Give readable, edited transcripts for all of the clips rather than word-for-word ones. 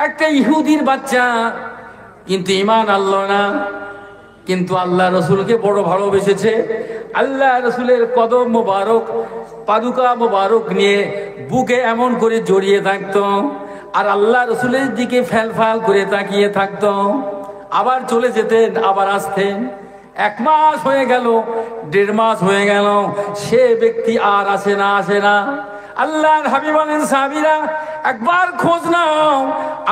একটা ইহুদির বাচ্চা, কিন্তু ঈমান আনলো না, কিন্তু আল্লাহ রসুলকে বড় ভালোবেসেছে। আল্লাহ রসুলের কদম মোবারক, পাদুকা মোবারক নিয়ে বুকে এমন করে জড়িয়ে থাকতো, আর আল্লাহ রসুলের দিকে ফ্যালফাল করে তাকিয়ে থাকতো। আবার চলে যেতেন, আবার আসতেন। 1 মাস হয়ে গেল, 1.5 মাস হয়ে গেল, সে ব্যক্তি আর আসে না। আল্লাহর হাবিব বলেন, সাহাবীরা একবার খোঁজ নাও,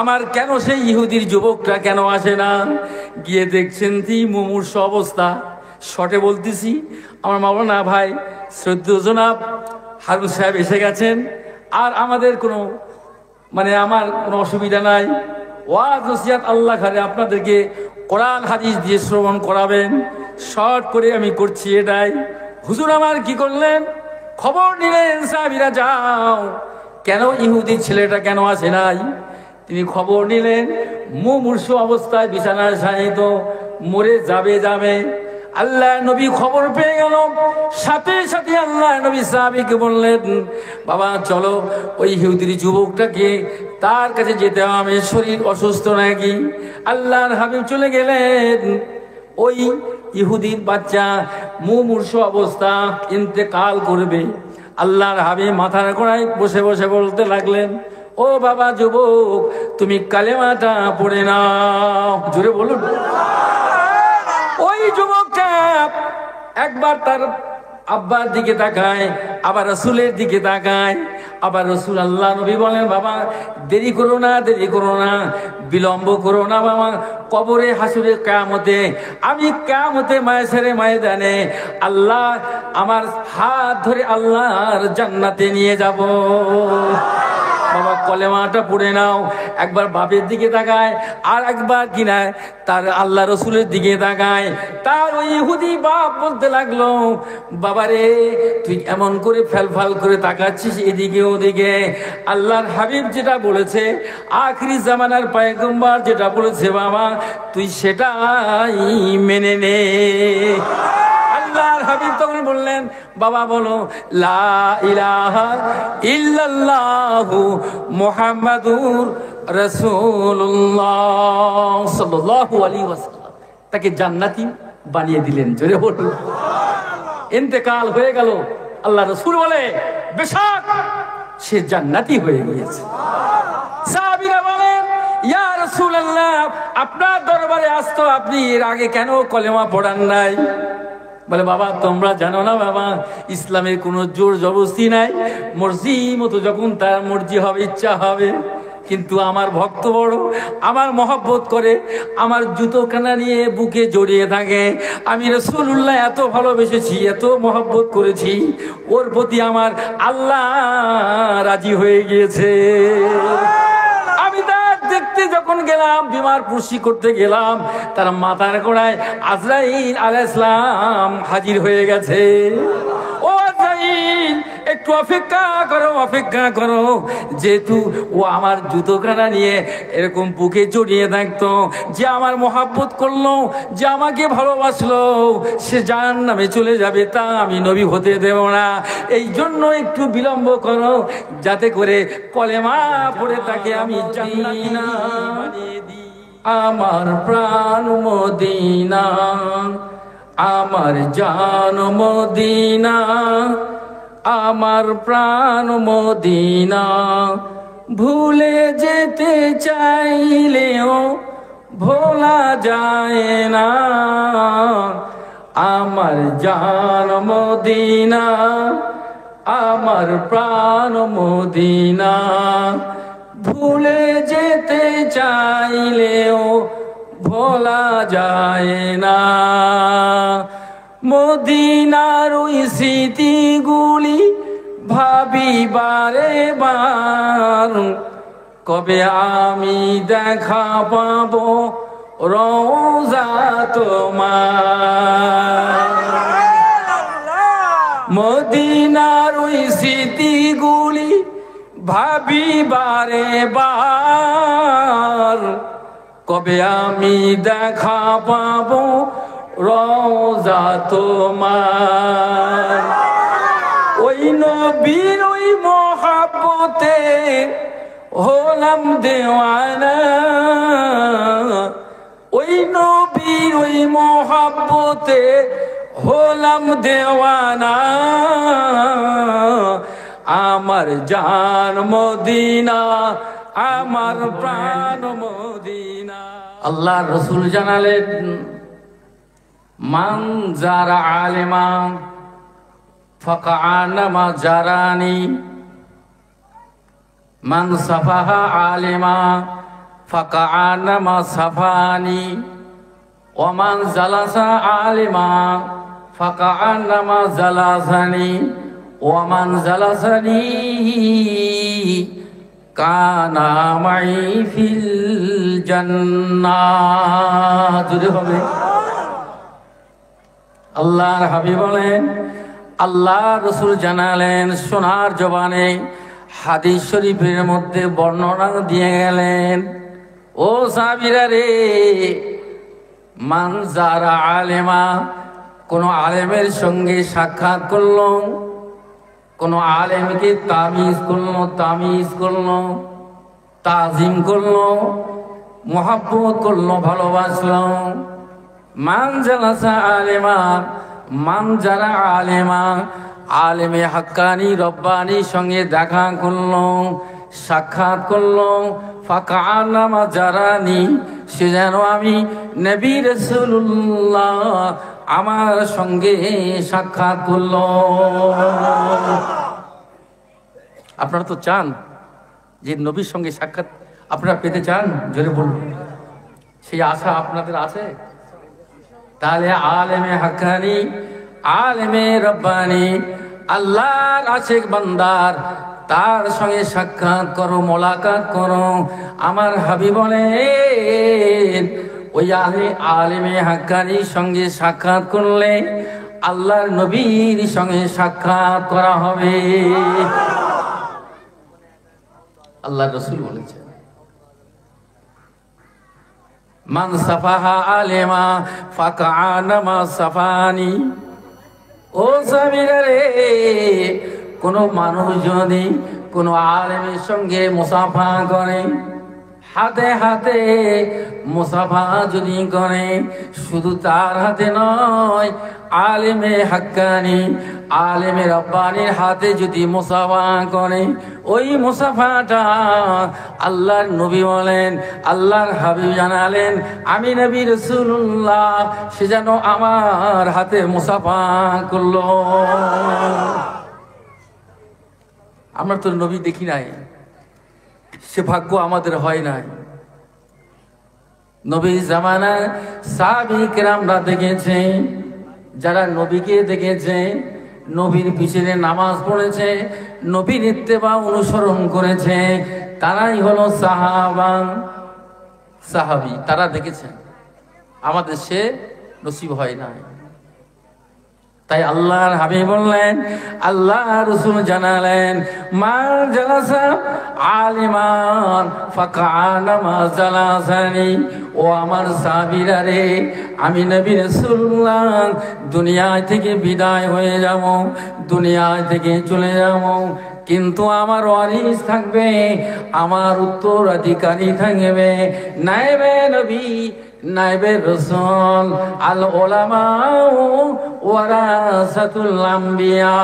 আমার কেন সেই ইহুদির যুবকটা কেন আসে না। গিয়ে দেখছেন কি মুমূর্ষ অবস্থা। শর্টে বলতেছি, আমার মাওলানা ভাই শ্রদ্ধেয় জনাব হারুন সাহেব এসে গেছেন, আর আমাদের কোনো আমার কোনো অসুবিধা নাই। ওয়াজ নসিহত আল্লাহ ঘরে আপনাদেরকে কোরআন হাদিস দিয়ে শ্রবণ করাবেন, শর্ট করে আমি করছি এটাই। হুজুর আমার কি করলেন, খবর নিলেন, সাহাবীরা যাও, কেন ইহুদি ছেলেটা কেন আসে নাই। তিনি খবর নিলেন, মুমূর্ষ অবস্থায় বিছানায় শায়িত, মরে যাবে। আল্লাহ নবী খবর পেয়ে গেল, সাথে সাথে আল্লাহ নবী সাহাবীকে বললেন, বাবা চলো ওই ইহুদির যুবকটাকে তার কাছে যেতে হবে, শরীর অসুস্থ নাকি। আল্লাহর হাবিব চলে গেলেন। ওই ইহুদির বাচ্চা মুমূর্ষ অবস্থা, ইন্তেকাল করবে। আল্লাহর হাবিব মাথার গোড়ায় বসে বসে বলতে লাগলেন, ও বাবা যুবক, তুমি কালেমাটা পড়ে নাও। জোরে বলুন। ওই যুবকটা একবার তার আব্বার দিকে তাকায়, আবার রসুলের দিকে তাকায়। আবার রসুল আল্লাহ নবী বলেন, বাবা দেরি করো না, বিলম্ব করো না বাবা। কবরে, হাসুরে, কিয়ামতে, আমি কিয়ামতে মায়সারে ময়দানে আল্লাহ আমার হাত ধরে আল্লাহর জান্নাতে নিয়ে যাব। বাবা কলেমাটা পড়ে নাও। একবার বাপের দিকে তাকায়, আর একবার কিনা তার আল্লাহ রসুলের দিকে তাকায়। তার ওই ইহুদি বাপ বলতে লাগলো, বাবারে তুই এমন করে ফ্যালফাল করে তাকাচ্ছিস এদিকে ওদিকে। আল্লাহর হাবিব যেটা বলেছে, আখিরি জামানার পয়গম্বর যেটা বলেছে, বাবা তুই সেটাই মেনে নে। আল্লাহর হাবিব তখন বললেন, বাবা বলো লা ইলাহা ইল্লাল্লাহু মুহাম্মাদুর রাসূলুল্লাহ সাল্লাল্লাহু আলাইহি ওয়াসাল্লাম। তাকে জান্নাতি বানিয়ে দিলেন। জোরে বলুন। ইন্তেকাল হয়ে গেল। আল্লাহ রাসূল বলে, বেশক সে জান্নাতি হয়ে গিয়েছে। সাহাবীরা বলেন, ইয়া রাসূলুল্লাহ, আপনার দরবারে আসতো, আপনি এর আগে কেন কলেমা পড়ান নাই? বলে, বাবা তোমরা জানো না বাবা, ইসলামের কোনো জোর জবরদস্তি নাই। মর্জি মতো যখন তার মর্জি হবে, ইচ্ছা হবে। কিন্তু আমার ভক্ত বড়, আমার মহব্বত করে, আমার জুতো কানা নিয়ে বুকে জড়িয়ে থাকে। আমি রাসূলুল্লাহ এত ভালোবেসেছি, এত মহব্বত করেছি, ওর প্রতি আমার আল্লাহ রাজি হয়ে গিয়েছে। আমি তার দেখতে যখন গেলাম, বিমার পুরসি করতে গেলাম, তার মাথার গোড়ায় আজরাইল আলাইহিস সালাম হাজির হয়ে গেছে। ও আজরাইল, একটু অপেক্ষা করো, যেহেতু ও আমার জুতোখানা নিয়ে এরকম বুকে জড়িয়ে থাকতো, যে আমার মহব্বত করলো, যে আমাকে ভালোবাসলো, সে জাহান্নামে চলে যাবে, তা আমি নবী হতে দেব না। এই জন্য একটু বিলম্ব করো, যাতে করে কলেমা পড়ে তাকে আমি জান্নাতি বানিয়ে দিই। আমার প্রাণ মদিনা, আমার জান মদিনা, আমার প্রাণ মদিনা, ভুলে যেতে চাইলেও ভোলা যায় না। আমার জান মদিনা, আমার প্রাণ মদিনা, ভুলে যেতে চাইলেও ভোলা যায় না। মদিনার ওই স্মৃতিগুলি ভাবি বারে বার, কবে আমি দেখা পাবো রওজা তোমার। মদিনার ওই স্মৃতিগুলি ভাবি বারে বার, কবে আমি দেখা পাবো রওজা তোমার। ওই নবীর ওই মহব্বতে হলাম দেওয়ানা, মোহাব্বতে হলাম দেওয়ানা, আমার জান মদিনা, আমার প্রাণ মদিনা। আল্লাহ রসুল জানালেন, মান যারা আলেমা ফাকান্নামা জারানি, মান সাফাহা আলেমা ফাকান্নামা সাফানি, ওমান জালাসা আলেমা ফাকান্নামা জালাসানি, ওমান জালাসানি কানা মাই ফিল জান্নাহ। জুড়ে হবে। আল্লাহর হাবিব বলেন, আল্লাহ রসুল জানালেন সোনার জবানে, হাদিস শরীফের মধ্যে বর্ণনা দিয়ে গেলেন, ও সাহাবীরা রে, মান যারা আলেমা, কোন আলেমের সঙ্গে সাক্ষাৎ করলো, কোন আলেমকে তামিজ করলো, তাজিম করলো, মোহাব্বত করলো, ভালোবাসলো। মান জালাসা আলেমা, মান যারা আলেমা, আলেমে হাক্কানি রব্বানির সঙ্গে দেখা করলো, সাক্ষাৎ করলো, ফাকান্নামা জারানি, সে যেন আমি নবী রাসূলুল্লাহ আমার সঙ্গে সাক্ষাৎ করলো। আপনারা তো চান যে নবীর সঙ্গে সাক্ষাৎ আপনারা পেতে চান? জোরে বলুন, সেই আশা আপনাদের আছে? তাহলে আলেমে হাক্কানি, আলেমে রব্বানি, আল্লাহর আশিক বান্দার, তার সঙ্গে সাক্ষাৎ করো, মোলাকাত করো। আমার হাবিব বলেন, ওই আলেমে হাক্কানির সঙ্গে সাক্ষাৎ করলে আল্লাহর নবীর সঙ্গে সাক্ষাৎ করা হবে। আল্লাহ রাসূল বলেছেন, মান সাফাহা আলেমা ফাকান্নামা সাফানি। ও সাহাবীরা রে, কোন মানুষ যদি কোন আলেমের সঙ্গে মুসাফা করে, হাতে হাতে মুসাফা যদি করে, শুধু তার হাতে নয়, আলেমে হাক্কানি, আলেমে রব্বানির হাতে যদি মুসাফা করে, ওই মুসাফাটা আল্লাহর নবী বলেন, আল্লাহর হাবিব জানালেন, আমি নবী রাসূলুল্লাহ, সে যেন আমার হাতে মুসাফা করলো। আমরা তো নবী দেখি নাই, সে ভাগ্য আমাদের হয় নাই। নবীর জামানায় সাহাবী কেরামরা দেখেছে, যারা নবীকে দেখেছে, নবীর পিছনে নামাজ পড়েছে, নবীর ইত্তেবা অনুসরণ করেছে, তারাই হলো সাহাবী। তারা দেখেছেন, আমাদের সে নসিব হয় নাই। তাই আল্লাহর হাবিব বললেন, আল্লাহ রাসূল জানালেন, মান জালাসা আলিমান ফাকান্নামা জালাসানি। ও আমার সাহাবীরা রে, আমি নবী রাসূলুল্লাহ দুনিয়া থেকে বিদায় হয়ে যাব, দুনিয়া থেকে চলে যাব, কিন্তু আমার ওয়ারিস থাকবে, আমার উত্তরাধিকারী থাকবে, নায়েবে নবী, নায়েবে রাসূল। আল উলামা ওয়ারাসাতুল আম্বিয়া।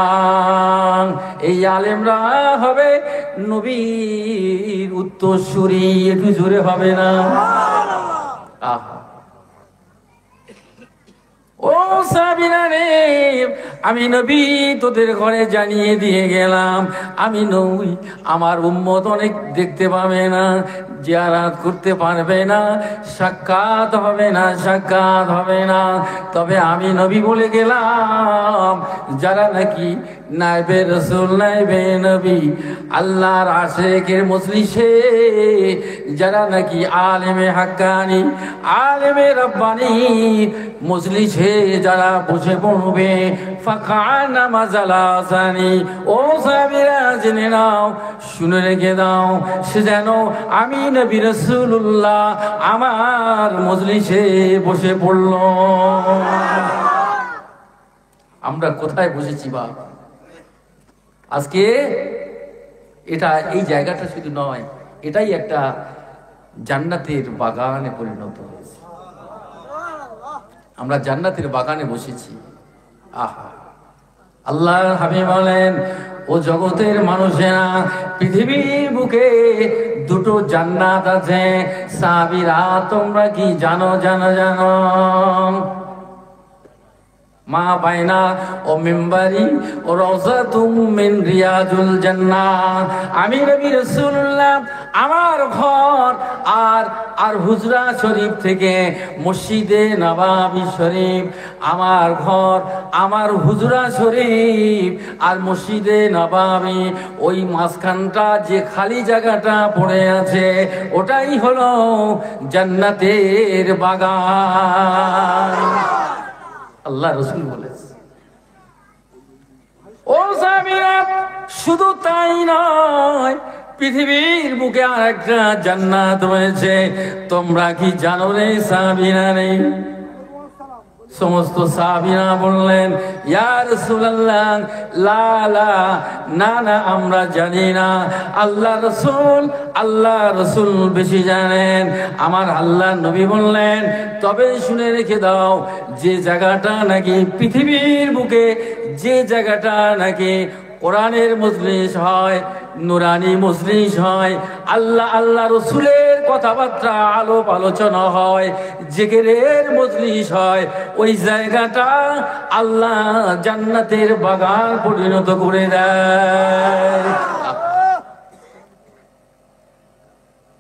এই আলেমরা হবে নবীর উত্তরসূরি। একটু জোরে হবে না? আহা, ও সাহাবীরা রে, আমি নবী তোদের ঘরে জানিয়ে দিয়ে গেলাম, আমি নবী, আমার উম্মত অনেক দেখতে পাবে না, জিয়ারত করতে পারবে না, সাক্ষাৎ হবে না, তবে আমি নবী বলে গেলাম, যারা নাকি নায়েবে রাসূল, নায়েবে নবী, আল্লাহর আশিকের মজলিসে যারা নাকি আলেমে হাক্কানি, আলেমে রব্বানি মজলিসে যারা বসে পড়বে, ফাকান্নামা জালাসানি। ও সাহাবীরা জেনে নাও, শুনে রেখে দাও, সে যেন আমি নবী রাসূলুল্লাহ আমার মজলিসে বসে পড়ল। আমরা কোথায় বসেছি বাপ? আজকে এটা, এই জায়গাটা শুধু নয়, এটাই একটা জান্নাতের বাগানে পরিণত হয়েছে। আমরা জান্নাতের বাগানে বসেছি। আহা, আল্লাহর হাবিব বলেন, ও জগতের মানুষেরা, পৃথিবীর বুকে দুটো জান্নাত আছে। সাহাবীরা তোমরা কি জানো? জানো মা বাইনা ও মিম্বারি ও রওজাতুম মিন রিয়াজুল জান্নাহ। আমি নবী রাসূলুল্লাহ আমার ঘর আর হুজরা শরীফ থেকে মসজিদে নববী শরীফ, আমার ঘর, আমার হুজরা শরীফ আর মসজিদে নববী, ওই মাঝখানটা যে খালি জায়গাটা পড়ে আছে ওটাই হলো জান্নাতের বাগান। আল্লাহ রাসূল বলেছে। ও সাহাবীরা, শুধু তাই নয়, পৃথিবীর বুকে আর একটা জান্নাত রয়েছে। তোমরা কি জানো রে সাহাবীরা রে? সমস্ত সাহাবীরা বললেন, ইয়া রাসূলুল্লাহ, লা লা, না না, আমরা জানি না। আল্লাহ রাসূল বেশি জানেন। আমার আল্লাহ নবী বললেন, তবে শুনে রেখে দাও, যে জায়গাটা নাকি পৃথিবীর বুকে, যে জায়গাটা নাকি কোরআনের মজলিস হয়, নুরানি মজলিস হয়, আল্লাহ রসুলের কথাবার্তা আলাপ আলোচনা হয়, জিকিরের মজলিস হয়, ওই জায়গাটা আল্লাহ জান্নাতের বাগান পরিণত করে দেয়।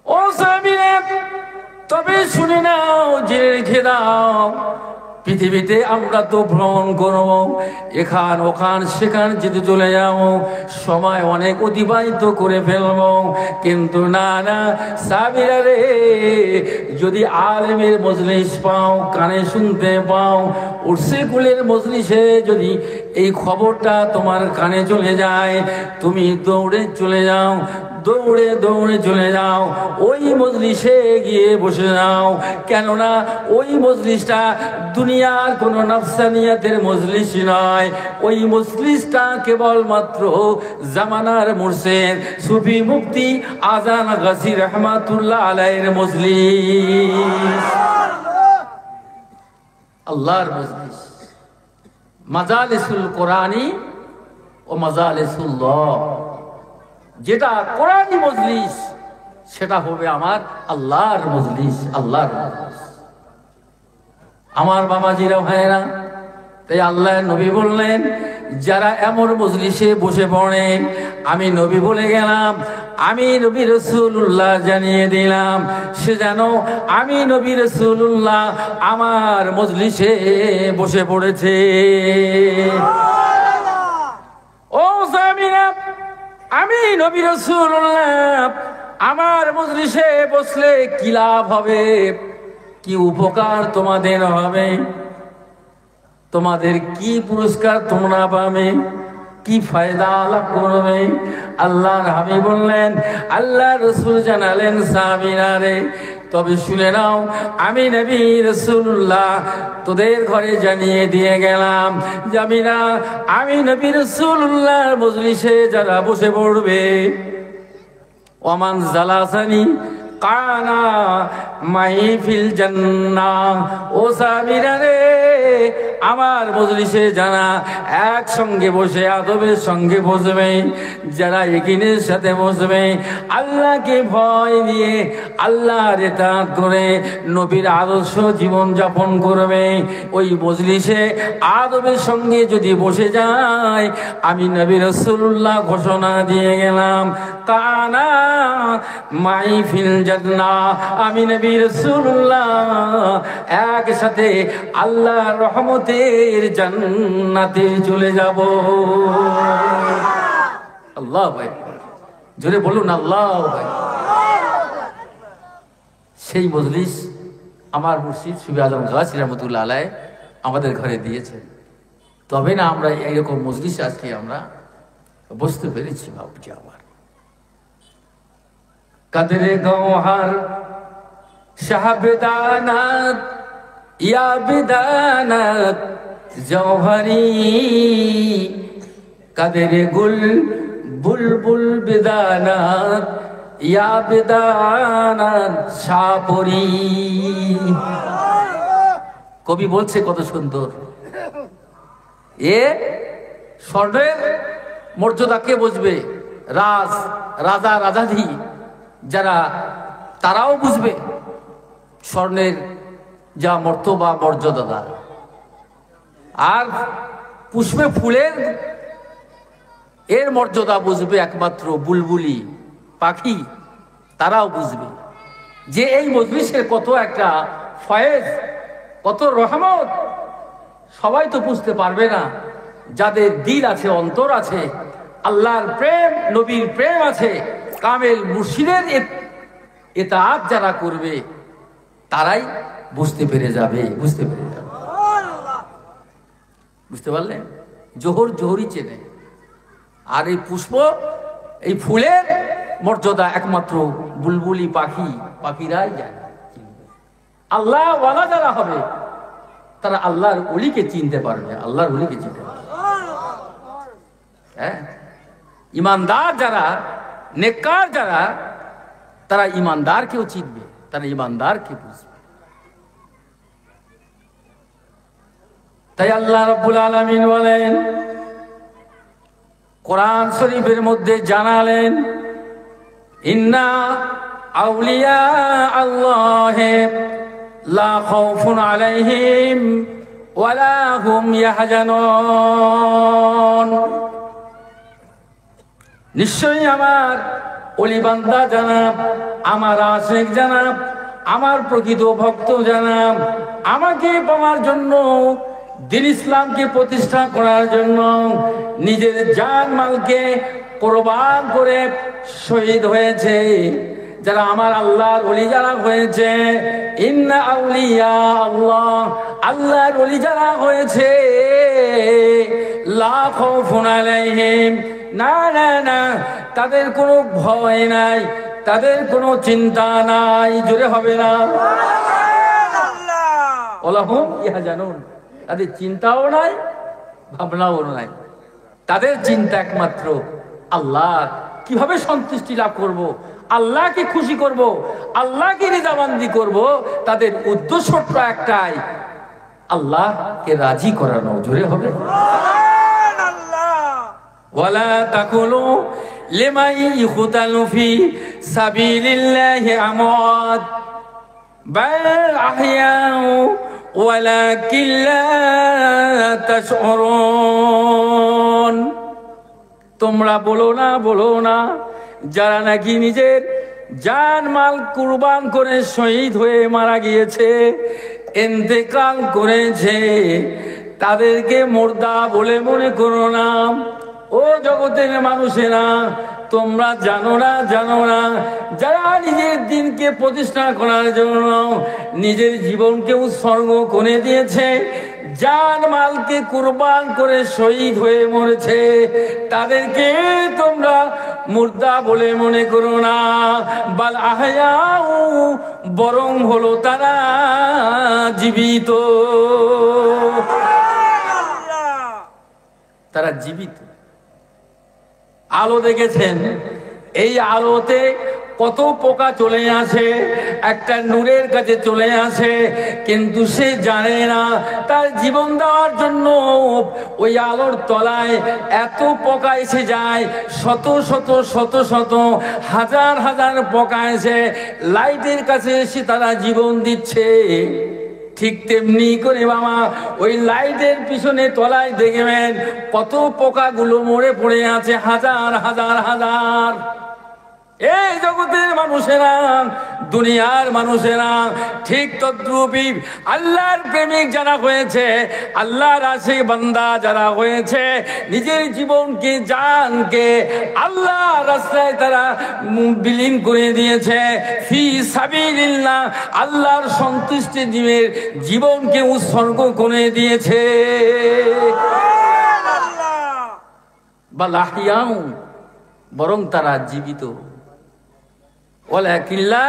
ও সাহাবীরা, তবে শুনে নাও, জেনে রেখে দাও, পৃথিবীতে আমরা তো ভ্রমণ করব, এখান ওখান সেখান যেতে চলে যাবো, সময় অনেক অতিবাহিত করে ফেলবো, কিন্তু না না সাহাবীরা রে, যদি আলেমের মজলিস পাও, কানে শুনতে পাও, উর্সে কুলের মজলিসে যদি এই খবরটা তোমার কানে চলে যায়, তুমি দৌড়ে চলে যাও, দৌড়ে দৌড়ে চলে যাও, ওই মজলিসে গিয়ে বসে যাও। কেননা ওই মজলিসটা দুনিয়ার কোন নফসানিয়াতের মজলিস নয়, ওই মজলিসটা কেবলমাত্র জামানার মুর্শিদ সুফি মুফতি আজান গাজী রহমাতুল্লাহ আলাইহির মজলিস, আল্লাহর মজলিস, মাজালিসুল কোরআনী ও মাজালিসুল্লাহ। যেটা কোরআনী মজলিস সেটা হবে আমার আল্লাহর মজলিস, আল্লাহর মজলিস। আমার বাবাজিরা ভাইয়েরা, তাই আল্লাহ নবী বললেন, যারা এমন মজলিসে বসে পড়ে, আমি নবী বলে গেলাম, আমি নবী রাসূলুল্লাহ জানিয়ে দিলাম, সে যেন আমি নবী রাসূলুল্লাহ আমার মজলিসে বসে পড়েছে। ও সাহাবীরা, আমি নবী রাসূলুল্লাহ আমার মজলিসে বসলে কি লাভ হবে, কি উপকার তোমাদের হবে, তোমাদের কি পুরস্কার তোমরা পাবে, কি ফায়দা লাভ করবে? আল্লাহর হাবিব বললেন, আল্লাহ রাসূল জানালেন, সাহাবীরা রে, তবে শুনে নাও, আমি নবী রাসূলুল্লাহ তোদের ঘরে জানিয়ে দিয়ে গেলাম, যাবি না, আমি নবী রাসূলুল্লাহর মজলিসে যারা বসে পড়বে, ওমান জালাসানি কানা মাইফিল জান্নাহ। ও সাহাবীরা রে, আমার মজলিসে যারা একসঙ্গে বসে আদবের সঙ্গে বসবে, যারা ইয়াকিনের সাথে বসবে, আল্লাহকে ভয় দিয়ে আল্লাহর ইতাআত করে নবীর আদর্শ জীবন যাপন করবে, ওই মজলিসে আদবের সঙ্গে যদি বসে যায়, আমি নবী রাসূলুল্লাহ ঘোষণা দিয়ে গেলাম, কানা মাইফিল জান্নাহ, আমি নবী রাসূলুল্লাহ একসাথে আল্লাহর রহমতের জান্নাতে চলে যাব। আল্লাহু আকবার, জোরে বলুন আল্লাহু আকবার। সেই মজলিস আমার মুর্শিদ সুফি আজম গাজী রহমাতুল্লাহ আলাইহি আমাদের ঘরে দিয়েছেন, তবে না আমরা এইরকম মজলিস আজকে আমরা বসতে পেরেছি। ভাবছি আমার কদরে গওহার শাহবেদানাত ইয়া বেদানাত জওহরি, কদরে গুল বুলবুল বেদানাত ইয়া বেদানাত শাহপুরি। কবি বলছে কত সুন্দর, এ স্বর্ণের মর্যাদা কে বুঝবে? রাজা রাজাধি যারা, তারাও বুঝবে স্বর্ণের যা মর্তবা মর্যাদা। আর পুষ্পে ফুলের এর মর্যাদা বুঝবে একমাত্র বুলবুলি পাখি, তারাও বুঝবে যে এই মজলিসের কত একটা ফয়েজ, কত রহমত। সবাই তো বুঝতে পারবে না, যাদের দিল আছে, অন্তর আছে, আল্লাহর প্রেম, নবীর প্রেম আছে, কামেল মুর্শিদের ইতাআত যারা করবে তারাই বুঝতে পেরে যাবে। বুঝতে পারলেন? জোহরই চেনে। আর এই পুষ্প, এই ফুলের মর্যাদা একমাত্র বুলবুলি পাখিরাই জানে। আল্লাহ ওয়ালা যারা হবে তারা আল্লাহর ওলিকে চিনতে পারবে, আল্লাহর ওলিকে চিনতে পারবে। হ্যাঁ, ইমানদার যারা, নেককার যারা, তারা ইমানদারকেও চিনবে, তারা ইমানদারকে বুঝবে। তাই আল্লাহ রাব্বুল আলামিন বলেন, কোরআন শরীফের মধ্যে জানালেন, ইন্না আউলিয়া আল্লাহি লা খাউফুন আলাইহিম ওয়ালা হুম ইয়াহজানুন। নিশ্চয়ই আমার ওলি বান্দা জানাব, আমার আশিক জানাব, আমার প্রকৃত ভক্ত জানাব, আমাকে পাওয়ার জন্য, দ্বীন ইসলামকে প্রতিষ্ঠা করার জন্য নিজের জান মালকে কোরবান করে শহীদ হয়েছে, যারা আমার আল্লাহর ওলি যারা হয়েছে, ইন্না আউলিয়া আল্লাহ, আল্লাহর ওলি যারা হয়েছে, লা খাউফুন আলাইহিম, না না না, তাদের কোনো ভয় নাই, তাদের কোনো চিন্তা নাই। জোরে হবে না? ওয়ালা হুম ইয়াহজানুন, তাদের চিন্তাও নাই, ভাবনাও নাই। তাদের চিন্তা একমাত্র আল্লাহ, কিভাবে সন্তুষ্টি লাভ করব, আল্লাহকে খুশি করব, আল্লাহকে রিজাবান্দি করব। তাদের উদ্দেশ্যটা একটাই, আল্লাহকে রাজি করানো। জোরে হবে? ওয়ালা তাকুলু লিমান ইখতালু ফি সাবিলিল্লাহি আমওয়াত বাল আহয়াউ ওয়ালাকিন লা তাশউরুন। তোমরা বলো না যারা নাকি নিজের জান মাল কুরবান করে শহীদ হয়ে মারা গিয়েছে, ইন্তেকাল করেছে, তাদেরকে মুর্দা বলে মনে করো না। ও জগতের মানুষেরা, তোমরা জানো না যারা নিজের দিনকে প্রতিষ্ঠা করার জন্য নিজের জীবনকে উৎসর্গ করে দিয়েছে, জান মালকে কুরবান করে শহীদ হয়ে মরেছে, তাদেরকে তোমরা মুর্দা বলে মনে করো না। বাল আহয়াউ, বরং হলো তারা জীবিত, তারা জীবিত। আলো দেখেছেন, এই আলোতে কত পোকা চলে আসে, একটা নূরের কাছে চলে আসে, কিন্তু সে জানে না তার জীবন দেওয়ার জন্য ওই আলোর তলায় এত পোকা এসে যায়, শত শত হাজার পোকা এসে লাইটের কাছে এসে তারা জীবন দিচ্ছে। ঠিক তেমনি করে বাবা, ওই লাইটের পিছনে তলায় দেখবেন কত পোকাগুলো মরে পড়ে আছে, হাজার। এই জগতের মানুষেরা, দুনিয়ার মানুষেরা ঠিক তদ্রূপই আল্লাহর প্রেমিক যারা হয়েছে, আল্লাহর আশিক বান্দা যারা হয়েছে, নিজের জীবনকে, জানকে আল্লাহর রাস্তায় তারা বিলীন করে দিয়েছে। ফি সাবিলিল্লাহ, আল্লাহর সন্তুষ্টি জীবের জীবনকে উৎসর্গ করে দিয়েছে। বাল আহয়াউ, বরং তারা জীবিত। ওয়ালাকিন লা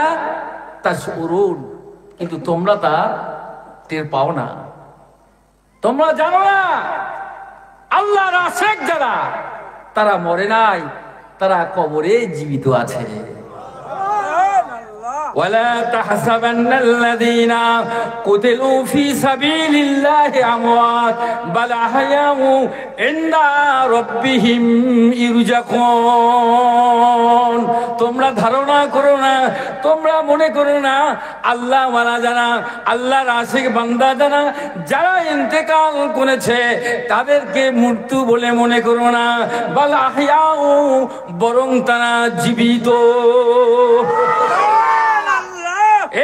তাশউরুন, কিন্তু তোমরা তা টের পাও না, তোমরা জানো না। আল্লাহর আশিক যারা, তারা মরে নাই, তারা কবরে জীবিত আছে। ولا تحسبن الذين قتلوا في سبيل الله أموات بل أحياء عند ربهم يرزقون তোমরা ধারণা করো না, তোমরা মনে করো না আল্লাহ ওয়ালা যারা, আল্লাহর আশিক বান্দা যারা, যারা ইন্তেকাল করেছে তাদেরকে মৃত্যু বলে মনে করো না, বাল আহইয়াউ, বরং তারা জীবিত।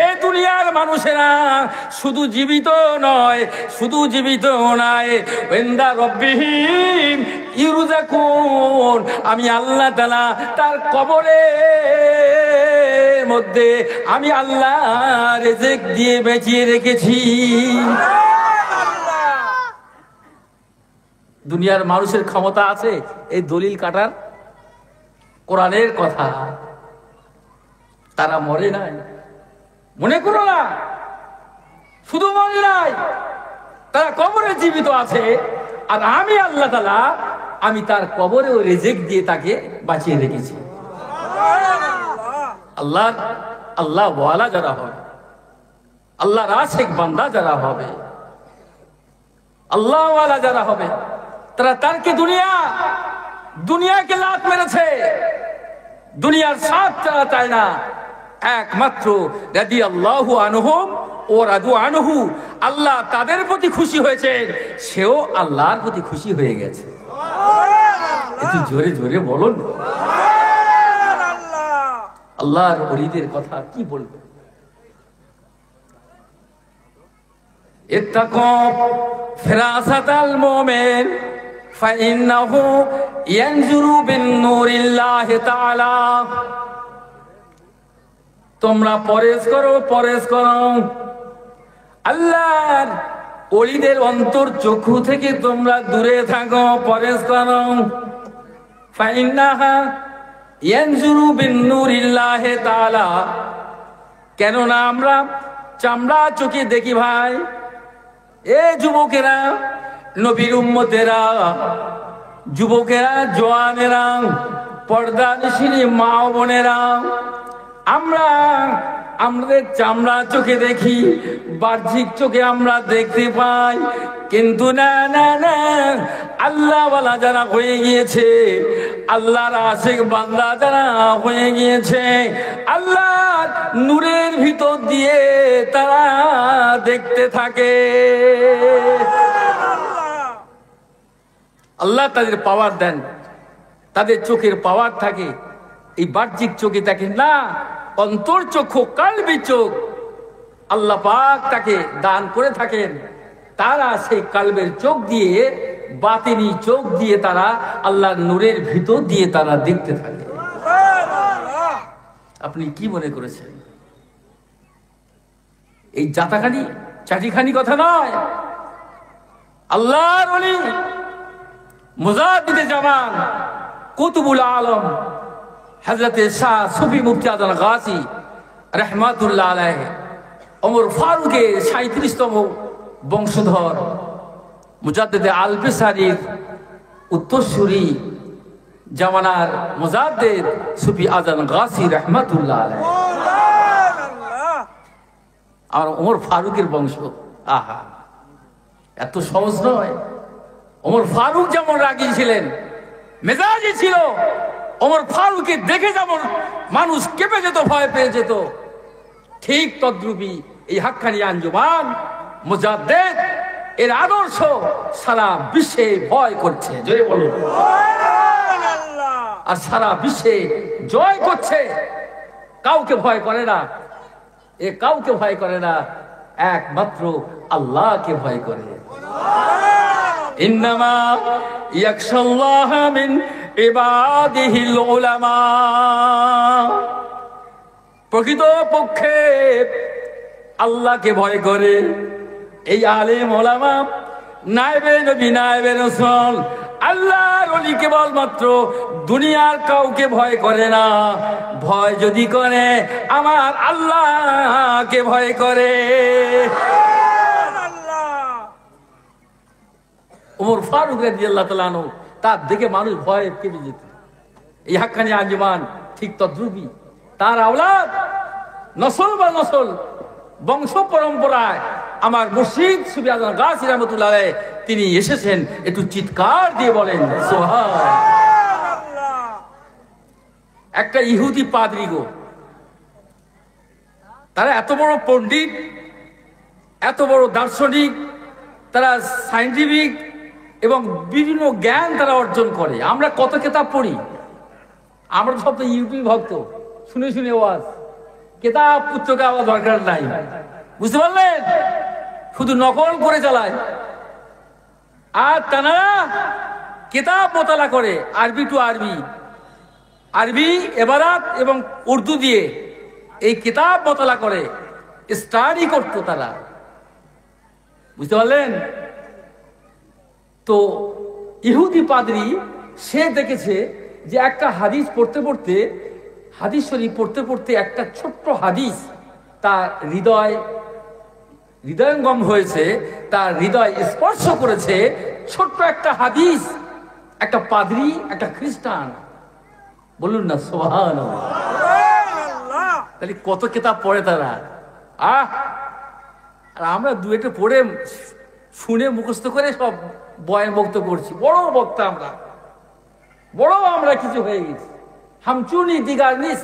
এ দুনিয়ার মানুষেরা শুধু জীবিত নয়, শুধু জীবিত নয়, ইনদা রাব্বিহিম ইরযাকুন, আমি আল্লাহ তাআলা তার কবরের মধ্যে আমি আল্লাহ রিজিক দিয়ে বেঁচিয়ে রেখেছি। দুনিয়ার মানুষের ক্ষমতা আছে এই দলিল কাটার? কোরআনের কথা। তারা মরে নাই, মনে করো না, শুধু মনে নাই, তারা কবরে জীবিত আছে। আর আমি আল্লাহ তাআলা আমি তার কবরে ওই রিজিক দিয়ে তাকে বাঁচিয়ে রেখেছি। আল্লাহ ওয়ালা যারা হবে, আল্লাহর আশিক বান্দা যারা হবে, আল্লাহ ওয়ালা যারা হবে, তারা তারকে দুনিয়াকে লাত মেরেছে, দুনিয়ার সাথ তারা চায় না, একমাত্র রাদিয়াল্লাহু আনহুম ও রাদু আনহু, আল্লাহ তাদের প্রতি খুশি হয়েছে, সেও আল্লাহর প্রতি খুশি হয়ে গেছে। একটু জোরে জোরে বলুন আল্লাহর ওলিদের কথা কি বলবো। ইত্তাকু ফিরাসাতাল মুমিন ফাইন্নাহু ইয়ানজুরু বিন-নূরিল্লাহি তাআলা, তোমরা পরেজ করো, পরেজ করো, আল্লাহর ওলিদের অন্তর চক্ষু থেকে তোমরা দূরে থাকো, পরেজ করো। ফাইন্নাহা ইয়ানজুরু বিন-নূরিল্লাহি তাআলা, কেননা আমরা চামড়া চোখে দেখি ভাই। এ যুবকেরা, নবীর উম্মতেরা, যুবকেরা, জওয়ানেরা, পর্দানিশিনী মা বোনেরা, আমরা আমাদের চামড়া চোখে দেখি, বাহ্যিক চোখে আমরা দেখতে পাই, কিন্তু না না না, আল্লাহ ওয়ালা যারা হয়ে গিয়েছে, আল্লাহর আশিক বান্দা যারা হয়ে গিয়েছে, আল্লাহর নূরের ভিতর দিয়ে তারা দেখতে থাকে। আল্লাহ তাদের পাওয়ার দেন, তাদের চোখের পাওয়ার থাকে, এই বাহ্যিক চোখে দেখেন না, অন্তর চক্ষু, কালবি চোখ আল্লাহ পাক তাকে দান করে থাকেন। তারা সেই কালবের চোখ দিয়ে, বাতিনি চোখ দিয়ে তারা আল্লাহর নূরের ভিতর দিয়ে তারা দেখতে থাকে। আপনি কি মনে করেছেন এই জাতাখানি চাটিখানি কথা নয়? আল্লাহর ওলি মুজাদ্দিদে জামান কুতুবুল আলম হযরত শাহ সুফি মুফতি আজম গাজী রাহমাতুল্লাহ আলাইহি, ওমর ফারুকের 37তম বংশধর, মুজাদ্দিদে আল-বিসারির উত্তরসূরি জামানার মুজাদ্দিদ সুফি আজম গাজী রাহমাতুল্লাহ আলাইহি, আর ওমর ফারুকের বংশ। আহা, এত সহজ নয়। ওমর ফারুক যেমন রাগী ছিলেন, মেজাজি ছিল, ওমর ফারুককে দেখে যেমন মানুষ কেঁপে যেত, ভয় পেয়ে যেত, ঠিক তদ্রূপী এই হাক্কানি আঞ্জুমান মুজাদ্দিদ এর আদর্শ সারা বিশ্বে ভয় করছে, জয় বলুন, আর সারা বিশ্বে জয় করছে। কাউকে ভয় করে না, এ কাউকে ভয় করে না, একমাত্র আল্লাহকে ভয় করে। ইন্নামা ইয়াখশাল্লাহ মিন ইবাদিহিল উলামা, প্রকৃত পক্ষে আল্লাহকে ভয় করে এই আলেম ওলামা, নায়েবে নবী, নায়েবে রাসূল, আল্লাহর ওলি কেবলমাত্র দুনিয়ার কাউকে ভয় করে না। ভয় যদি করে আমার আল্লাহকে ভয় করে। ওমর ফারুক রাদিয়াল্লাহু তাআলা আনহু, তার দেখে মানুষ ভয়ে কেঁপে যেত। এই হাক্কানি আঞ্জুমান ঠিক তদ্রূপী, তার আওলাদ নসল বা নসল বংশ পরম্পরায় আমার মুর্শিদ সুফি আজম গাছী রহমতুল্লাহ আলাইহি তিনি এসেছেন। একটু চিৎকার দিয়ে বলেন সুবহানাল্লাহ। একটা ইহুদি পাদ্রী গো, তারা এত বড় পণ্ডিত, এত বড় দার্শনিক, তারা সায়েন্টিফিক এবং বিভিন্ন জ্ঞান তারা অর্জন করে। আমরা কত কিতাব পড়ি, আমরা সব তো ইউটিউব ভক্ত, শুনে শুনে ওয়াজ, কিতাব পুস্তকে আবার দরকার নাই, বুঝতে পারলেন? শুধু নকল করে চালায়। আর তারা কিতাব মোতালা করে, আরবি টু আরবি, আরবি এবারাত এবং উর্দু দিয়ে এই কিতাব মোতালা করে, স্টাডি করতো তারা, বুঝতে পারলেন? তো ইহুদি পাদ্রী সে দেখেছে যে একটা হাদিস পড়তে পড়তে, হাদিস শরীফ পড়তে পড়তে একটা ছোট্ট হাদিস তার হৃদয়ঙ্গম হয়েছে, তার হৃদয় স্পর্শ করেছে। ছোট্ট একটা হাদিস, একটা পাদ্রী, একটা খ্রিস্টান, বলুন না সুবহানাল্লাহ। তাহলে কত কিতাব পড়ে তারা। আর আমরা দুয়েটা পড়ে শুনে মুখস্থ করে সব বয়ান বক্তব্য করছি, বড় বক্তা আমরা, বড় আমরা কিছু হয়ে গেছি, হামচুনি দিগার নিস,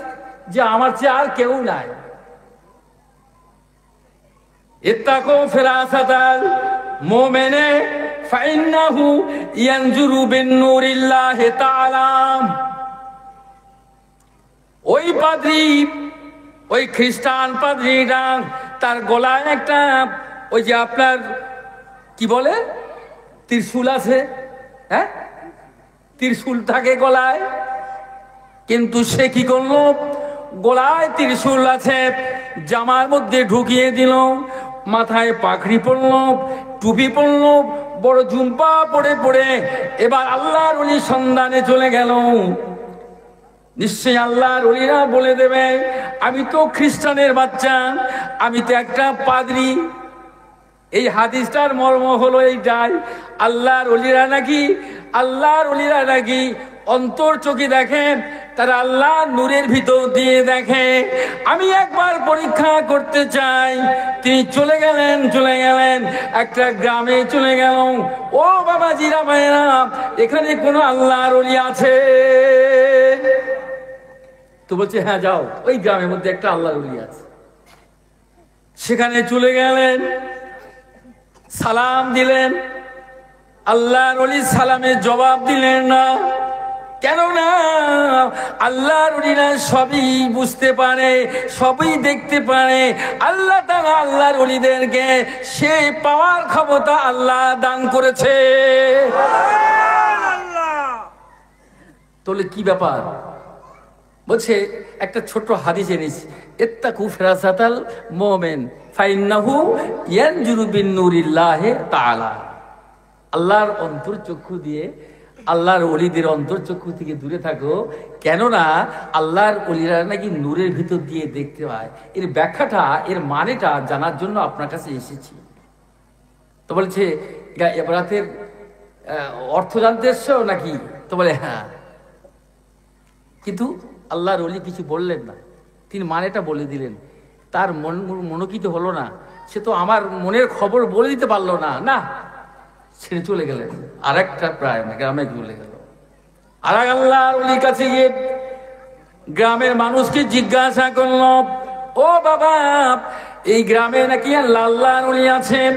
যে আমার চেয়ে আর কেউ নাই। ইত্তাকু ফিরাসাতাল মুমিনে ফাইন্নাহু ইয়ানজুরু বিন-নূরিল্লাহি তাআলা। ওই পাদ্রী, ওই খ্রিস্টান পাদ্রীটা, তার গলায় একটা ওই যে আপনার কি বলে ত্রিশূল আছে, হ্যাঁ, ত্রিশূল থাকে গলায়, কিন্তু সে কি করলো, গলায় ত্রিশূল আছে, জামার মধ্যে ঢুকিয়ে দিল, মাথায় পাখড়ি পড়ল, টুপি পড়ল, বড় জুম্পা পড়ে পড়ে এবার আল্লাহর ওলি সন্ধানে চলে গেল। নিশ্চয়ই আল্লাহর ওলিরা বলে দেবে, আমি তো খ্রিস্টানের বাচ্চা, আমি তো একটা পাদ্রী। এই হাদিসটার মর্ম হলো এইটাই, আল্লাহর ওলিরা নাকি অন্তর চোখে দেখেন, তারা আল্লাহ নূরের ভিতর দিয়ে দেখে। আমি একবার পরীক্ষা করতে চাই। তিনি চলে গেলেন একটা গ্রামে চলে গেল। ও বাবাজিরা ভাইরা, এখানে কোনো আল্লাহর ওলি আছে? তো বলছে হ্যাঁ যাও, ওই গ্রামের মধ্যে একটা আল্লাহর ওলি আছে। সেখানে চলে গেলেন, সালাম দিলেন, আল্লাহর ওলি সালামের জবাব দিলেন না। কেননা আল্লাহর ওলিরা সবই বুঝতে পারে, সবই দেখতে পারে। আল্লাহ তাআলা আল্লাহর ওলিদেরকে সেই পাওয়ার ক্ষমতা আল্লাহ দান করেছে। তাহলে কি ব্যাপার? বলছে একটা ছোট্ট হাদিস এনেছি, ইত্তাকু ফিরাসাতাল মুমিন ফাইন্নাহু ইয়ানজুরু বিন-নূরিল্লাহি তাআলা। আল্লাহর অন্তর্চক্ষু দিয়ে, আল্লাহর ওলিদের অন্তর্চক্ষু থেকে দূরে থাকো, কেননা আল্লাহর ওলিরা নাকি নূরের ভিতর দিয়ে দেখতে পায়। এর ব্যাখ্যাটা, এর মানেটা জানার জন্য আপনার কাছে এসেছি। তো বলছে এবারাতের অর্থ জানতে এসছো নাকি? তো বলে হ্যাঁ, কিন্তু আল্লাহর ওলি কিছু বললেন না, তিনি মানেটা বলে দিলেন। তার মনোকিত হলো না, সে তো আমার মনের খবর বলে দিতে পারলো না, না, ছেড়ে চলে গেলেন আর একটা প্রায় গ্রামে চলে গেল। আর আল্লাহর ওলির কাছে গিয়ে গ্রামের মানুষকে জিজ্ঞাসা করল, ও বাবা, এই গ্রামে নাকি আল্লাহর ওলি আছেন?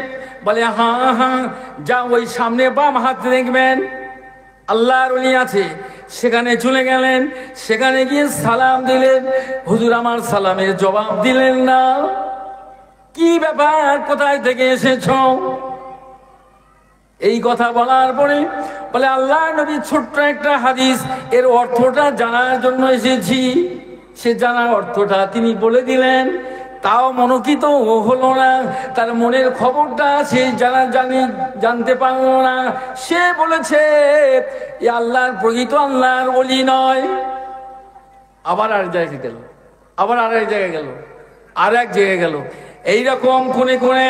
বলে হ্যাঁ হ্যাঁ, যা ওই সামনে বাম হাতে দেখবেন আল্লাহর ওলি আছে। সেখানে চলে গেলেন, সেখানে গিয়ে সালাম দিলেন। হুজুর আমার সালামের জবাব দিলেন না, কি ব্যাপার, কোথায় থেকে এসেছ? এই কথা বলার পরে বলে আল্লাহ নবী ছোট্ট একটা হাদিস, এর অর্থটা জানার জন্য এসেছি। সে জানার অর্থটা তিনি বলে দিলেন, তাও মনোকিত হলো না, তার মনের খবরটা সে জানতে পারলো না। সে বলেছে এ আল্লাহর প্রকৃত আল্লাহর ওলি নয়। আবার আর জায়গায় গেল, আবার আর এক জায়গায় গেল, আর এক জায়গায় গেল। এইরকম কোনে কোনে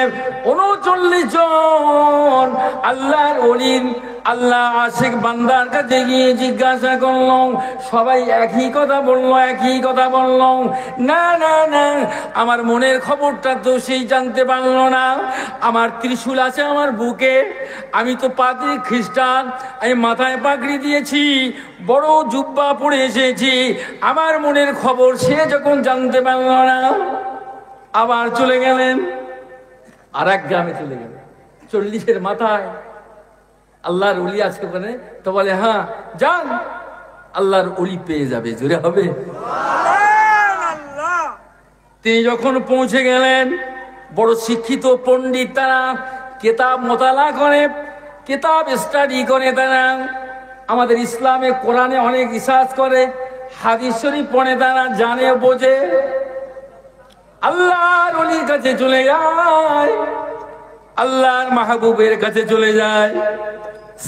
39 জন আল্লাহর ওলির আল্লাহ আশিক বান্দার কাছে গিয়ে জিজ্ঞাসা করলাম, সবাই একই কথা বলল, না না না, আমার মনের খবরটা তো সেই জানতে পারলো না। আমার ত্রিশূল আছে আমার বুকে, আমি তো পাদ্রী খ্রিস্টান, আমি মাথায় পাগড়ি দিয়েছি, বড় জুব্বা পরে এসেছি, আমার মনের খবর সে যখন জানতে পারল না, আবার চলে গেলেন আর এক গ্রামে চলে গেলেন। 40-এর মাথায় আল্লাহর ওলি আছে ওখানে, তো বলে হ্যাঁ যান, আল্লাহর ওলি পেয়ে যাবে, জোরে হবে। তিনি যখন পৌঁছে গেলেন, বড় শিক্ষিত পণ্ডিত তারা, কিতাব মোতালা করে, কিতাব স্টাডি করে তারা, আমাদের ইসলামে কোরআনে অনেক রিসার্চ করে, হাদিস শরীফ পড়ে তারা, জানে বোঝে। আল্লাহর ওলির কাছে চলে যায়, আল্লাহর মাহবুবের কাছে চলে যায়,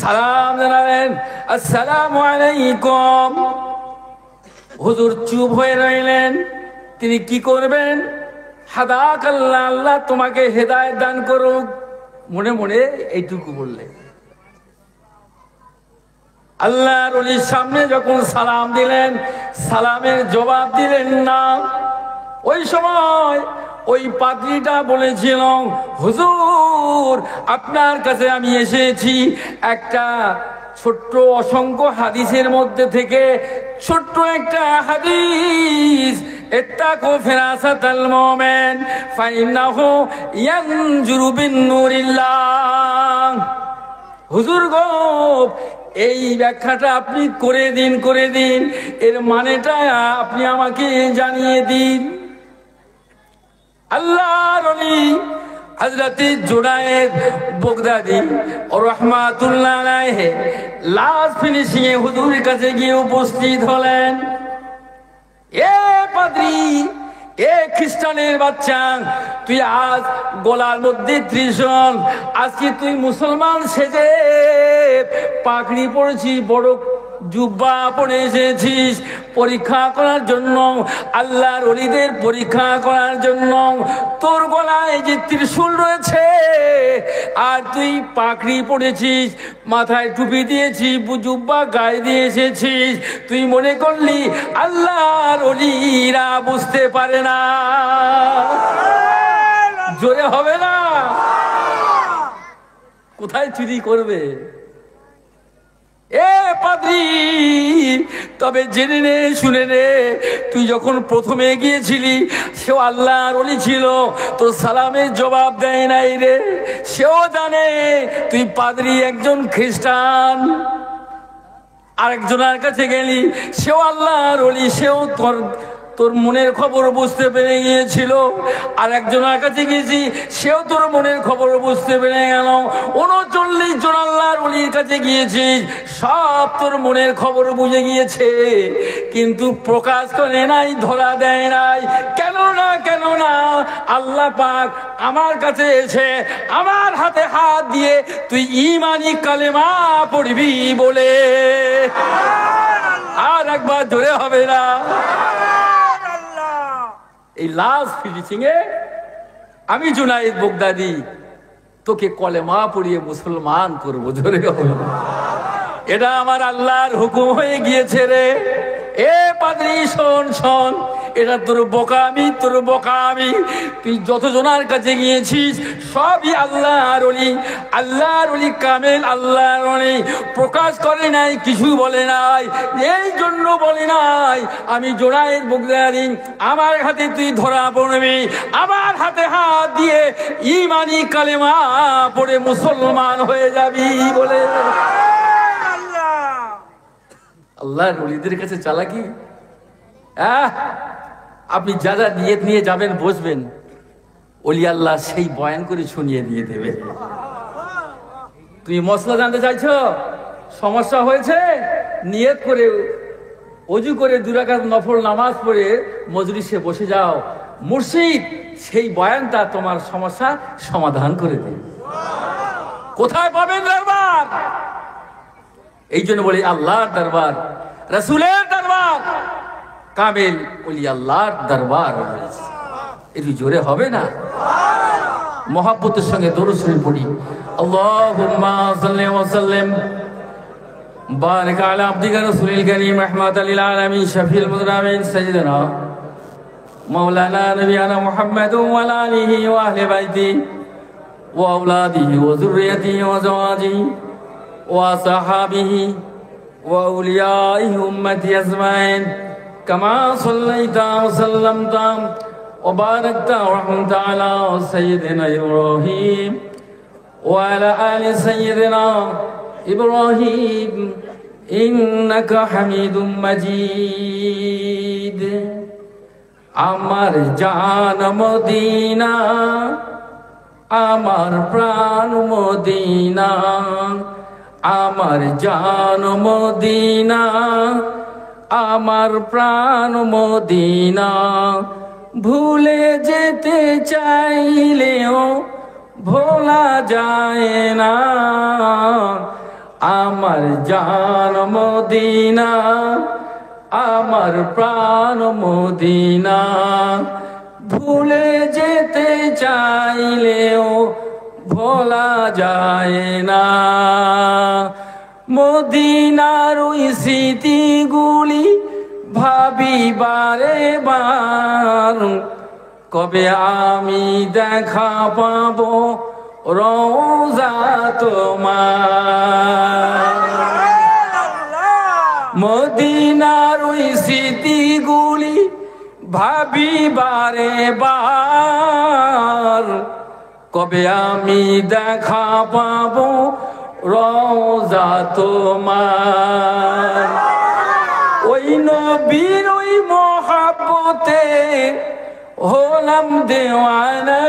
সালাম জানালেন, আসসালামু আলাইকুম। হুজুর চুপ হয়ে রইলেন। তিনি কি করবেন? হাদাক আল্লাহ, আল্লাহ তোমাকে হেদায়েত দান করুক, মনে মনে এইটুকু বললেন। আল্লাহর ওলির সামনে যখন সালাম দিলেন, সালামের জবাব দিলেন না। ওই সময় ওই পাদ্রীটা বলেছিল, হুজুর আপনার কাছে আমি এসেছি একটা ছোট্ট অসংখ্য হাদিসের মধ্যে থেকে ছোট্ট একটা হাদিস, ইত্তাকু ফিরাসাতাল মুমিন ফাইন্নাহু ইয়ানজুরু বিন-নূরিল্লাহ। হুজুর গো, এই ব্যাখ্যাটা আপনি করে দিন, এর মানেটা আপনি আমাকে জানিয়ে দিন। আল্লাহর ওলি হযরত জুনায়েদ বাগদাদী রাহমাতুল্লাহ আলাইহি লাস্ট ফিনিশিং এ হুজুরের কাছে গিয়ে উপস্থিত হলেন। এ পাদ্রী, এ খ্রিস্টানের বাচ্চা, তুই আজ গলার মধ্যে ত্রিশূল, আজকে তুই মুসলমান সেজে পাগড়ি পরেছিস, বড় জুব্বা পরে এসেছিস পরীক্ষা করার জন্য, আল্লাহর ওলিদের পরীক্ষা করার জন্য। তোর গলায় যে ত্রিশূল রয়েছে আর তুই পাগড়ি পরেছিস, মাথায় টুপি দিয়েছিস, জুব্বা গায়ে দিয়ে এসেছিস, তুই মনে করলি আল্লাহর ওলিরা বুঝতে পারে না? জোরে হবে না? কোথায় চুরি করবে? এ পাদ্রী, তবে জেনে নে, শুনে নে, তুই যখন প্রথমে গিয়েছিলি সেও আল্লাহর ওলি ছিল, তোর সালামের জবাব দেয় নাই রে। সেও জানে তুই পাদ্রী একজন খ্রিস্টান। আরেকজনের কাছে গেলি, সেও আল্লাহর ওলি, সেও তোর মনের খবর বুঝতে পেরে গিয়েছিল। আর একজনের কাছে গেছি, সেও তোর মনের খবর বুঝতে পেরে গেল। 39 জন আল্লাহর ওলির কাছে গিয়েছিস, সব তোর মনের খবর বুঝে গিয়েছে, কিন্তু প্রকাশ করে নাই, ধরা দেয় নাই। কেন না আল্লাহ পাক আমার কাছে এসে আমার হাতে হাত দিয়ে তুই ঈমানি কালেমা পড়বি বলে। আর একবার জোরে হবে না? এই লাস্ট ফিনিশিং এ আমি জুনায়েদ বাগদাদী তোকে কলেমা পড়িয়ে মুসলমান করবো, জোরে হবে। এটা আমার আল্লাহর হুকুম হয়ে গিয়েছে রে। এ পাদ্রী শোন, এটা তোর বোকামি। তুই যতজনের কাছে গিয়েছিস সবই আল্লাহর ওলি কামেল, আল্লাহর ওলি। প্রকাশ করে নাই, কিছু বলে নাই, এই জন্য বলে নাই আমি জুনায়েদ বাগদাদী, আমার হাতে তুই ধরা পড়বি, আমার হাতে হাত দিয়ে ঈমানি কালেমা পড়ে মুসলমান হয়ে যাবি বলে। আল্লাহর ওলিদের কাছে চালাকি। আপনি যা যা নিয়ত নিয়ে যাবেন, বসবেন, ওলি আল্লাহ সেই বয়ান করে শুনিয়ে দিয়ে দেবে। তুমি মশলা জানতে চাইছো, সমস্যা হয়েছে, নিয়ত করে ওযু করে 2 রাকাত নফল নামাজ পড়ে মজলিসে বসে যাও, মুর্শিদ সেই বয়ানটা তোমার সমস্যা সমাধান করে দেবে। কোথায় পাবেন দরবার? এই জন্য বলি আল্লাহর দরবার, রাসূলের দরবার, কামেল ওলি আল্লাহর দরবার। একটু জোরে হবে না? মহব্বতের সঙ্গে দরুদ শরীফ পড়ি। আল্লাহুম্মা সাল্লি ওয়া সাল্লিম بارك على عبدك رسول الكريم رحمة للعالمين شفيع المذنبين سيدنا مولانا نبينا محمد وعلى آله وأهل بيته وأولاده وذريته وزواجه وصحابه وأوليائه أمته أجمعين كما صليت وسلمت وباركت ورحمت على سيدنا إبراهيم وعلى آل سيدنا إبراهيم إنك حميد مجيد আমার জান মদিনা আমার প্রাণ মদিনা আমার জান মদিনা আমার প্রাণ মদিনা ভুলে যেতে চাইলেও ভোলা যায় না আমার জান মদিনা আমার প্রাণ মদিনা ভুলে যেতে চাইলেও ভোলা যায় না মদিনার ওই স্মৃতিগুলি ভাবি বারে বার কবে আমি দেখা পাবো রওজা তোমার মদিনার ওই স্মৃতিগুলি ভাবি বারে বার কবে আমি দেখা পাবো রওজা তোমার ওই নবীর ওই মহব্বতে হলাম দেওয়ানা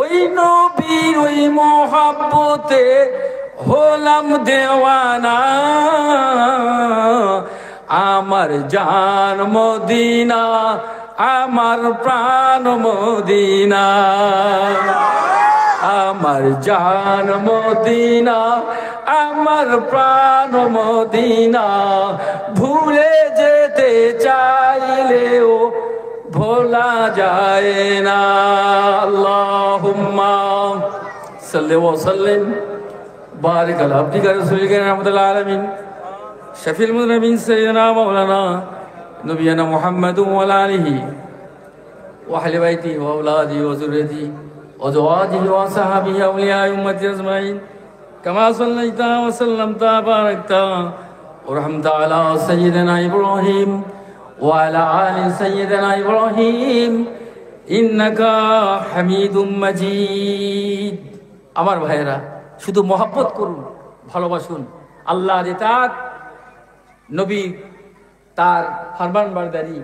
ওই নবীর ওই মহব্বতে হলাম দেওয়ানা আমার জান মদিনা আমার প্রাণ মদিনা আমার জান মদিনা আমার প্রাণ মদিনা ভুলে যেতে চাইলেও ভোলা যায় না আল্লাহুম্মা সাল্লি ওয়া সাল্লিম বারিক আলা আবদিকা রাসূলিকা রাহমাতুল আলামিন শফিউল মুযনিবিন সাইয়্যিদিনা মাওলানা নবিয়ানা মুহাম্মাদ ওয়া আলা আলিহি ওয়া আহলি বাইতিহি ওয়া আওলাদিহি ওয়া যুররিয়াতিহি ওয়া আজওয়াজিহি ওয়া সাহাবিহি আউলিয়া উম্মতি আজমাইন কামা সাল্লাইতা ওয়া সাল্লামতা বারাকতা ওয়া রাহমাতা আলা সাইয়্যিদিনা ইব্রাহিম ওয়া আলা আলি সাইয়্যিদিনা ইব্রাহিম ইন্নাকা হামিদুম মাজিদ আমার ভাইরা শুধু মহব্বত করুন ভালোবাসুন আল্লাহর ইতাআত নবী তার ফরমানবরদারি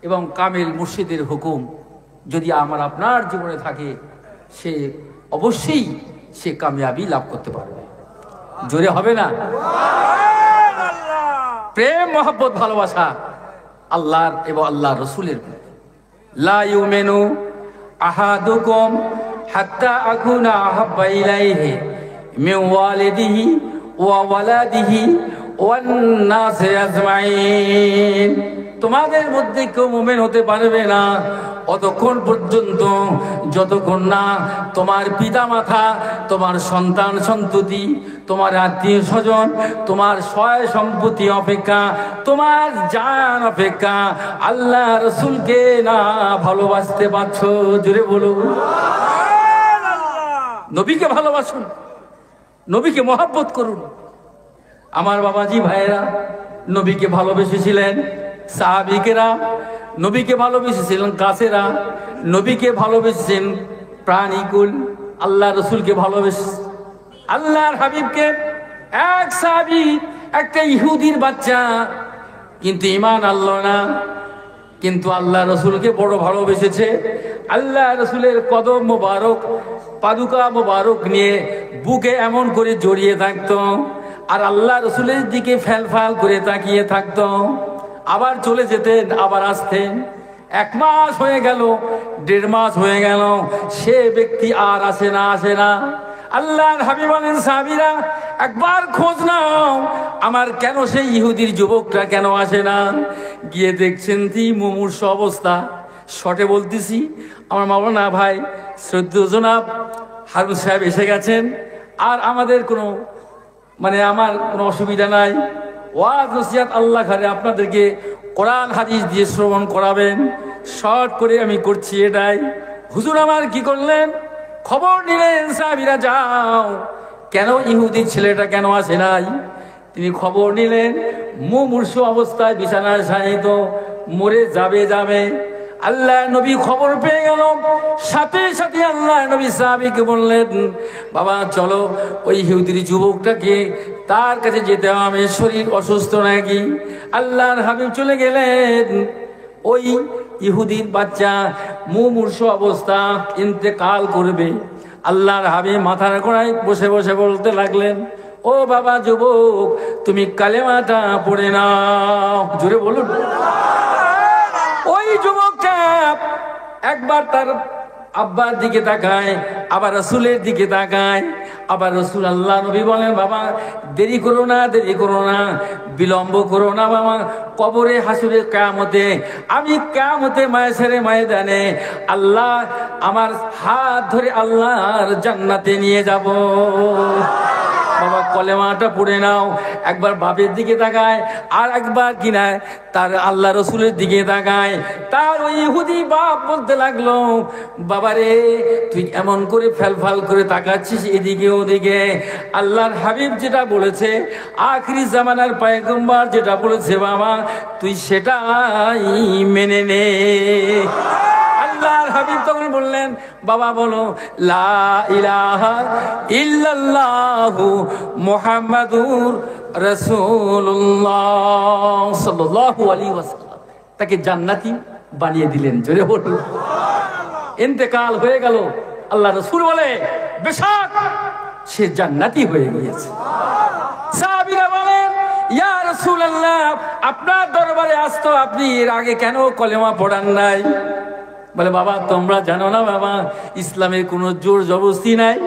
এবং কামিল মুর্শিদের হুকুম যদি আমার আপনার জীবনে থাকে সে অবশ্যই সে কামিয়াবি লাভ করতে পারবে জোরে হবে না প্রেম মহব্বত ভালোবাসা আল্লাহর এবং আল্লাহর রাসূলের প্রতি লা ইউমিনু আহাদুকুম হাত্তা আকুনা আহাব্বা ইলাইহি মিন ওয়ালিদিহি ওয়া ওয়ালাদিহি ওয়ান নাসি আজমাইন তোমাদের মধ্যে কেউ মুমিন হতে পারবে না অতক্ষণ পর্যন্ত যতক্ষণ না তোমার পিতামাতা তোমার সন্তান সন্ততি তোমার আত্মীয় স্বজন তোমার সয় সম্পত্তি অপেক্ষা তোমার জান অপেক্ষা আল্লাহ রাসূলকে না ভালোবাসতে পারছো জোরে বলো নবীকে ভালোবাসুন নবীকে মহব্বত করুন আমার বাবাজি ভাইয়েরা নবীকে ভালোবেসেছিলেন সাহাবীকেরা নবীকে ভালোবেসেছিলেন কাছেরা নবীকে ভালোবেসেছেন প্রাণীকুল আল্লাহ রাসূলকে ভালোবেসে আল্লাহর হাবিবকে এক সাহাবী একটা ইহুদির বাচ্চা কিন্তু ঈমান আনলো না কিন্তু আল্লাহ রাসূলকে বড় ভালোবেসেছে আল্লাহ রাসূলের কদম মোবারক পাদুকা মোবারক নিয়ে বুকে এমন করে জড়িয়ে থাকতো আর আল্লাহ রাসূলের দিকে ফ্যালফাল করে তাকিয়ে থাকতো আবার চলে যেতেন আবার আসতেন এক মাস হয়ে গেল 1.5 মাস হয়ে গেল সে ব্যক্তি আর আসে না আল্লাহর হাবিব বলেন সাহাবীরা একবার খোঁজ নাও আমার কেন সেই ইহুদির যুবকটা কেন আসে না গিয়ে দেখছেন কি মুমূর্ষু অবস্থা শর্টে বলতেছি আমার মাওলানা ভাই শ্রদ্ধেয় জনাব হারুন সাহেব এসে গেছেন আর আমাদের কোনো মানে আমার কোনো অসুবিধা নাই, ওয়াজ নসিহত আল্লাহ ঘরে আপনাদেরকে কোরআন হাদিস দিয়ে শ্রবণ করাবেন, শর্ট করে আমি করছি এটাই। হুজুর আমার কি করলেন, খবর নিলেন সাহাবীরা যাও, কেন ইহুদি ছেলেটা কেন আসে নাই? তিনি খবর নিলেন, মুমূর্ষ অবস্থায় বিছানায় শায়িত, মরে যাবে। আল্লাহ নবী খবর পেয়ে গেল, সাথে সাথে আল্লাহ নবী সাহাবীকে বললেন, বাবা চলো ওই ইহুদির যুবকটাকে তার কাছে যেতে হবে, শরীর অসুস্থ নাকি। আল্লাহর হাবিব চলে গেলেন, ওই ইহুদির বাচ্চা মুমূর্ষ অবস্থা ইন্তেকাল করবে। আল্লাহর হাবিব মাথার গোড়ায় বসে বসে বলতে লাগলেন, ও বাবা যুবক, তুমি কালেমাটা পড়ে নাও। জোরে বলুন। ওই যুবকটা একবার তার আব্বার দিকে তাকায়, আবার রাসূলের দিকে তাকায়, আবার রাসূল আল্লাহ নবী বলেন, বাবা দেরি করো না, বিলম্ব করো না বাবা, কবরে হাসুরে কিয়ামতে, আমি কিয়ামতে মায়সারে ময়দানে আল্লাহ আমার হাত ধরে আল্লাহর জান্নাতে নিয়ে যাব। বাবা কলেমাটা পড়ে নাও। একবার বাপের দিকে তাকায়, আর একবার কিনা তার আল্লাহ রসুলের দিকে তাকায়। তার ওই ইহুদি বাপ বলতে লাগলো, বাবারে তুই এমন করে ফেলফাল করে তাকাচ্ছিস এদিকে ওদিকে, আল্লাহর হাবিব যেটা বলেছে, আখিরি জামানার পয়গম্বর যেটা বলেছে বাবা তুই সেটাই মেনে নে। আল্লাহর হাবিব তখন বললেন, বাবা বলো লা ইলাহা ইল্লাল্লাহু মুহাম্মাদুর রাসূলুল্লাহ সাল্লাল্লাহু আলাইহি ওয়াসাল্লাম। তাকে জান্নাতি বানিয়ে দিলেন। জোরে বলুন। ইন্তেকাল হয়ে গেল, আল্লাহ রাসূল বলে বেশক সে জান্নাতি হয়ে গিয়েছে। সাহাবীরা বলেন, ইয়া রাসূলুল্লাহ আপনার দরবারে আসতো, আপনি এর আগে কেন কলেমা পড়ান নাই? বলে, বাবা তোমরা জানো না বাবা, ইসলামের কোনো জোর জবরদস্তি নাই,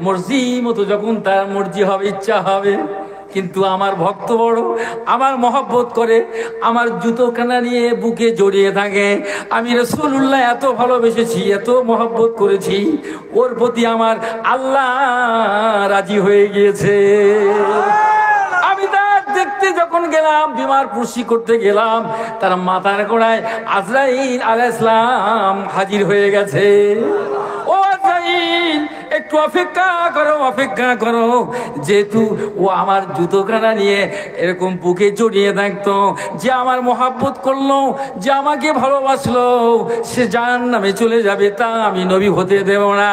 মর্জি মতো যখন তার মর্জি হবে, ইচ্ছা হবে। কিন্তু আমার ভক্ত বড়, আমার মহব্বত করে, আমার জুতোখানা নিয়ে বুকে জড়িয়ে থাকে। আমি রাসূলুল্লাহ এত ভালোবেসেছি, এত মহব্বত করেছি, ওর প্রতি আমার আল্লাহ রাজি হয়ে গিয়েছে। আমি তার দেখতে যখন গেলাম, বিমার পুরসি করতে গেলাম, তার মাথার গোড়ায় আজরাইল আলাইহিস সালাম হাজির হয়ে গেছে। ও আজরাইল একটু অপেক্ষা করো, যেহেতু ও আমার জুতোখানা নিয়ে এরকম বুকে জড়িয়ে থাকতো, যে আমার মহব্বত করলো, যে আমাকে ভালোবাসলো, সে জাহান্নামে চলে যাবে, তা আমি নবী হতে দেব না।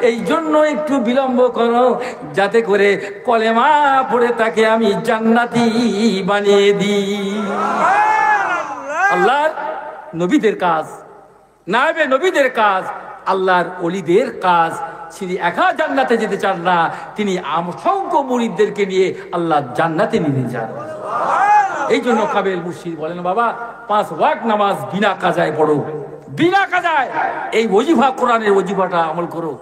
এই জন্য একটু বিলম্ব করো, যাতে করে কলেমা পড়ে তাকে আমি জান্নাতি বানিয়ে দিই। আল্লাহর নবীদের কাজ, নায়েবে নবীদের কাজ, আল্লাহর ওলিদের কাজ। তিনি একা জান্নাতে যেতে চান না, তিনি অসংখ্য মুরিদদেরকে নিয়ে আল্লাহ জান্নাতে নিয়ে যান। এই জন্য কাবেল মুর্শিদ বলেন, বাবা 5 ওয়াক্ত নামাজ বিনা কাজায় পড়ো, বিনা কাজায়। এই ওজিফা, কোরআনের ওজিফাটা আমল করো,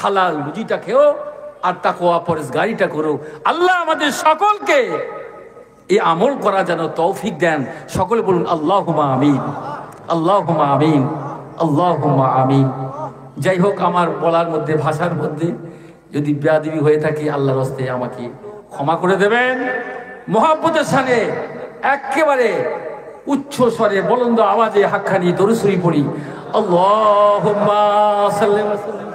হালাল রুজিটা খেও, আর তাকওয়া পরহেজগারিটা করো। আল্লাহ আমাদের সকলকে এই আমল করা যেন তৌফিক দেন। সকলে বলুন আল্লাহুম্মা আমিন, আল্লাহুম্মা আমিন, আল্লাহুম্মা আমিন। যাই হোক, আমার বলার মধ্যে, ভাষার মধ্যে যদি বেয়াদবি হয়ে থাকে, আল্লাহর হস্তে আমাকে ক্ষমা করে দেবেন। মহব্বতের সাথে একেবারে উচ্চ স্বরে বুলন্দ আওয়াজে হাক্কানি দরুদ শরীফ পড়ি। আল্লাহুম্মা সাল্লি ওয়া সাল্লিম